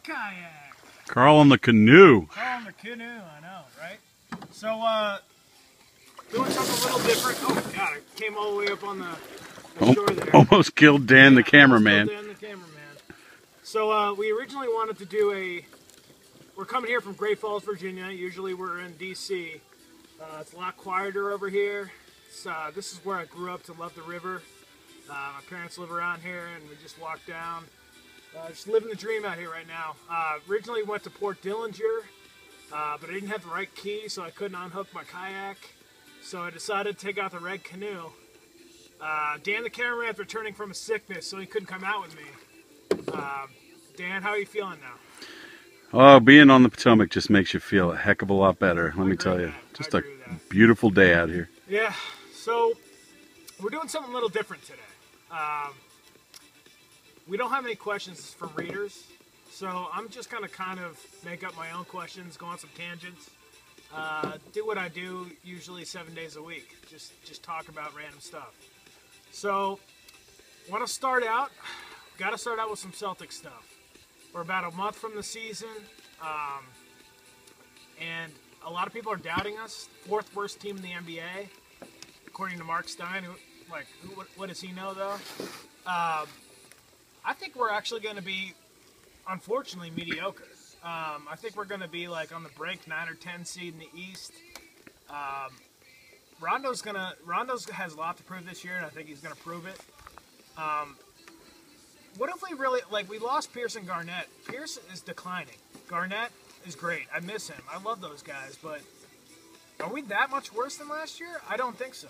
kayak. Karl on the canoe. Karl on the canoe, I know, right? So, doing something a little different. Oh my god, I came all the way up on the shore there. Almost killed Dan the cameraman. Dan the cameraman. So, we originally wanted to do we're coming here from Great Falls, Virginia. Usually we're in D.C. It's a lot quieter over here. This is where I grew up to love the river. My parents live around here, and we just walked down. Just living the dream out here right now. Originally went to Port Dillinger, but I didn't have the right key, so I couldn't unhook my kayak. So I decided to take out the red canoe. Dan the cameraman's returning from a sickness, so he couldn't come out with me. Dan, how are you feeling now? Oh, being on the Potomac just makes you feel a heck of a lot better, let me tell you. Just a beautiful day out here. Yeah, so we're doing something a little different today. We don't have any questions from readers, so I'm just going to kind of make up my own questions, go on some tangents, do what I do usually 7 days a week, just talk about random stuff. So, want to start out, got to start out with some Celtics stuff. We're about a month from the season, and a lot of people are doubting us. 4th worst team in the NBA, according to Mark Stein. What does he know, though? I think we're actually going to be, unfortunately, mediocre. I think we're going to be like on the brink, 9 or 10 seed in the East. Rondo has a lot to prove this year, and I think he's going to prove it. What if we really, we lost Pierce and Garnett. Pierce is declining. Garnett is great. I miss him. I love those guys, but are we that much worse than last year? I don't think so.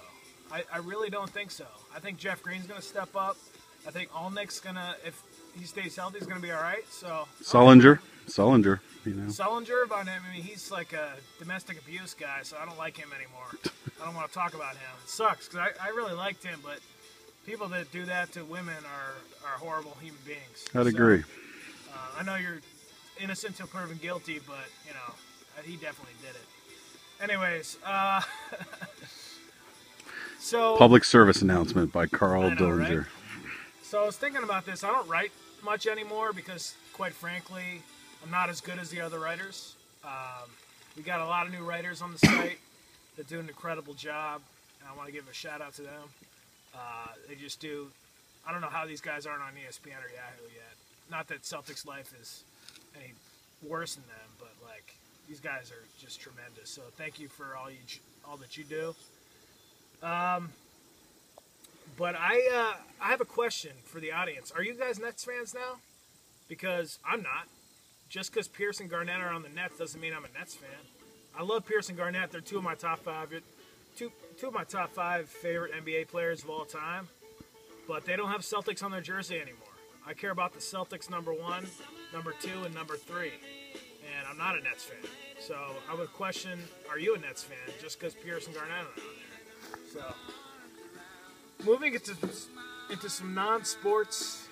I really don't think so. I think Jeff Green's going to step up. I think Olnick's going to, if he stays healthy, he's going to be all right. So Sullinger, you know. Sullinger, but I mean, he's like a domestic abuse guy, so I don't like him anymore. I don't want to talk about him. It sucks, because I really liked him, but people that do that to women are horrible human beings. I'd agree. I know you're innocent until proven guilty, but, you know, he definitely did it. Anyways, so Public service announcement by Karl Dillinger. Right? So I was thinking about this. I don't write much anymore because, quite frankly, I'm not as good as the other writers. We got a lot of new writers on the site that do an incredible job, and I want to give a shout out to them. They just do. I don't know how these guys aren't on ESPN or Yahoo yet. Not that Celtics Life is any worse than them, but these guys are just tremendous. So thank you for all that you do. But I have a question for the audience. Are you guys Nets fans now? Because I'm not. Just because Pierce and Garnett are on the Nets doesn't mean I'm a Nets fan. I love Pierce and Garnett. They're two of my top five favorite NBA players of all time. But they don't have Celtics on their jersey anymore. I care about the Celtics number 1, number 2, and number 3. And I'm not a Nets fan. So I would question, are you a Nets fan just because Pierce and Garnett are on there? So moving into some non-sports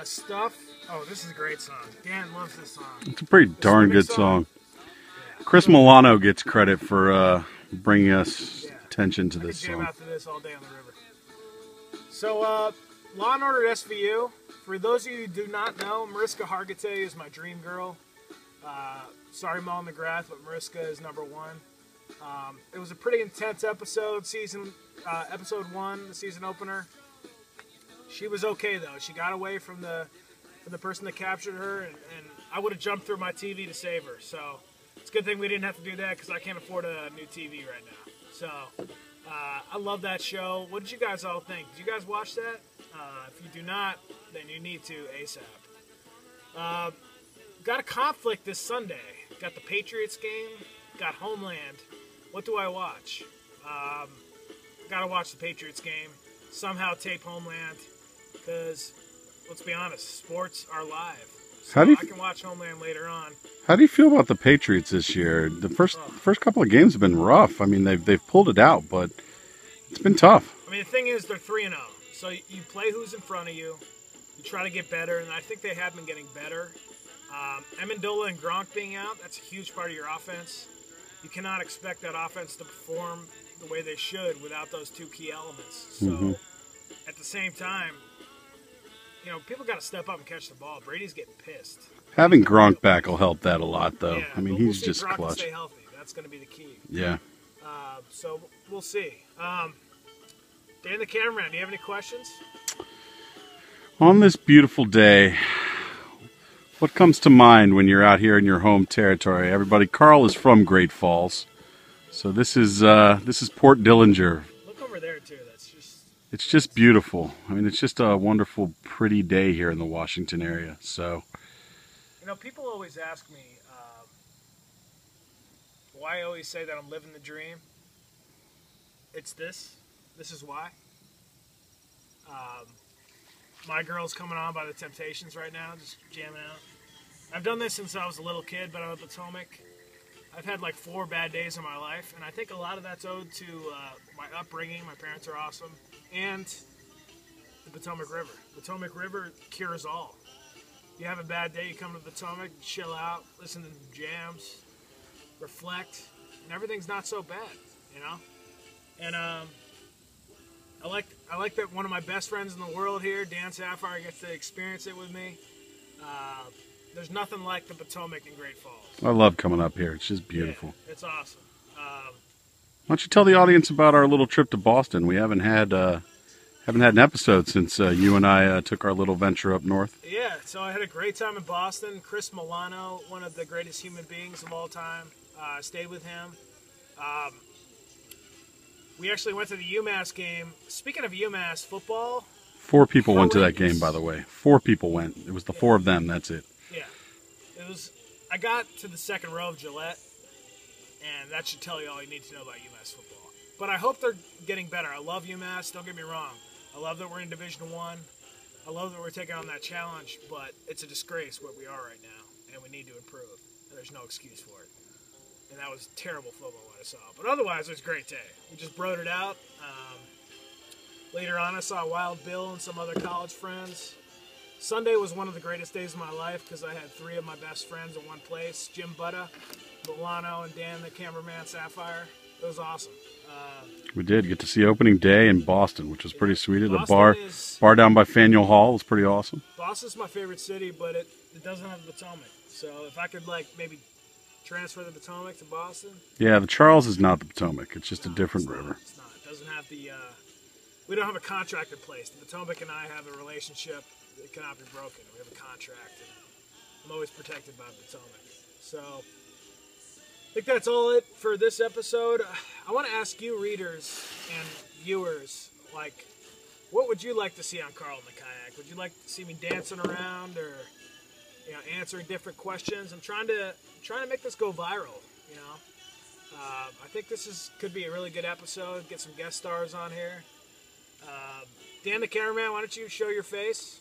stuff. Oh, this is a great song. Dan loves this song. It's a pretty darn good song. Yeah. Chris Milano gets credit for bringing us attention to this song. I could jam out to this all day on the river. So, Law and Order SVU. For those of you who do not know, Mariska Hargitay is my dream girl. Sorry, Molly McGrath, but Mariska is number 1. It was a pretty intense episode, episode 1, the season opener. She was okay though. She got away from the person that captured her, and I would have jumped through my TV to save her. So it's a good thing we didn't have to do that because I can't afford a new TV right now. So I love that show. What did you guys all think? Did you guys watch that? If you do not, then you need to ASAP. Got a conflict this Sunday. Got the Patriots game. Got Homeland. What do I watch? Gotta watch the Patriots game. Somehow tape Homeland. Because, let's be honest, sports are live. So I can watch Homeland later on. How do you feel about the Patriots this year? The first couple of games have been rough. I mean, they've pulled it out, but it's been tough. I mean, the thing is, they're 3-0. So you play who's in front of you. You try to get better, and I think they have been getting better. Amendola and Gronk being out, that's a huge part of your offense. You cannot expect that offense to perform the way they should without those two key elements. So, at the same time, people got to step up and catch the ball. Brady's getting pissed. Having Gronk back will help that a lot, though. Yeah, I mean, we'll he's see just Gronk clutch. Stay healthy. That's going to be the key. Yeah. So we'll see. Dan the cameraman, do you have any questions? On this beautiful day, what comes to mind when you're out here in your home territory? Everybody, Karl is from Great Falls, so this is Port Dillinger. Look over there too. It's just beautiful. I mean, it's just a wonderful, pretty day here in the Washington area. So, you know, people always ask me why I always say that I'm living the dream. It's this. This is why. My girl's coming on by the Temptations right now, just jamming out. I've done this since I was a little kid, but on the Potomac. I've had like 4 bad days in my life, and I think a lot of that's owed to my upbringing. My parents are awesome. And the Potomac River. Potomac River cures all. You have a bad day, you come to the Potomac, chill out, listen to jams, reflect, and everything's not so bad, you know? And I like that one of my best friends in the world here, Dan Sapphire, gets to experience it with me. There's nothing like the Potomac in Great Falls. I love coming up here. It's just beautiful. Yeah, it's awesome. Why don't you tell the audience about our little trip to Boston? We haven't had an episode since you and I took our little venture up north. Yeah, so I had a great time in Boston. Chris Milano, one of the greatest human beings of all time. Stayed with him. We actually went to the UMass game. Speaking of UMass football, 4 people went to that game, by the way. 4 people went. It was the 4 of them. That's it. Yeah, it was. I got to the second row of Gillette, and that should tell you all you need to know about UMass football. But I hope they're getting better. I love UMass. Don't get me wrong. I love that we're in Division I. I love that we're taking on that challenge, but it's a disgrace where we are right now, and we need to improve. And there's no excuse for it. And that was terrible football what I saw. But otherwise, it was a great day. We just broed it out. Later on, I saw Wild Bill and some other college friends. Sunday was one of the greatest days of my life because I had 3 of my best friends in one place. Jim Butta, Milano, and Dan, the cameraman, Sapphire. It was awesome. We did get to see opening day in Boston, which was pretty sweet. At a Boston bar down by Faneuil Hall was pretty awesome. Boston's my favorite city, but it doesn't have the Potomac. So if I could like maybe transfer the Potomac to Boston. Yeah, the Charles is not the Potomac. It's just a different river. It's not. It doesn't have the. We don't have a contract in place. The Potomac and I have a relationship that cannot be broken. We have a contract, and I'm always protected by the Potomac. So I think that's all it for this episode. I want to ask you, readers and viewers, like, what would you like to see on Karl and the Kayak? Would you like to see me dancing around or, you know, answering different questions? I'm trying to make this go viral. You know, I think this could be a really good episode. Get some guest stars on here. Dan the cameraman, why don't you show your face?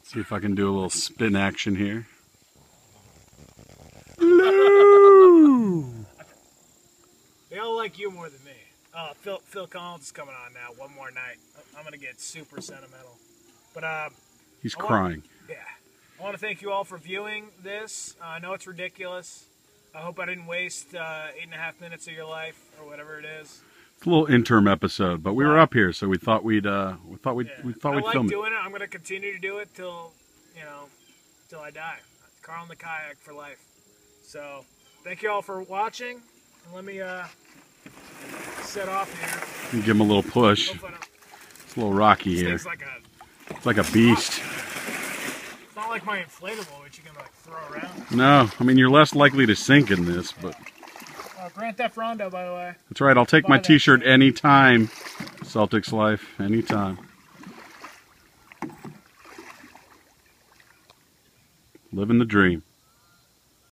See if I can do a little spin action here. They all like you more than me. Oh, Phil Collins is coming on now. One more night. I'm gonna get super sentimental. But he's crying. Yeah. I want to thank you all for viewing this. I know it's ridiculous. I hope I didn't waste 8.5 minutes of your life or whatever it is. It's a little interim episode, but we were up here, so we thought we'd film it. I like doing it. I'm gonna continue to do it till I die. Karl and the Kayak for life. So thank you all for watching, and let me set off here. Give him a little push. It's a little rocky here. It's like a beast. It's not like my inflatable, which you can like throw around. No, I mean you're less likely to sink in this, but. Grand Theft Rondo, by the way. That's right. I'll take my T-shirt anytime. Celtics life, anytime. Living the dream.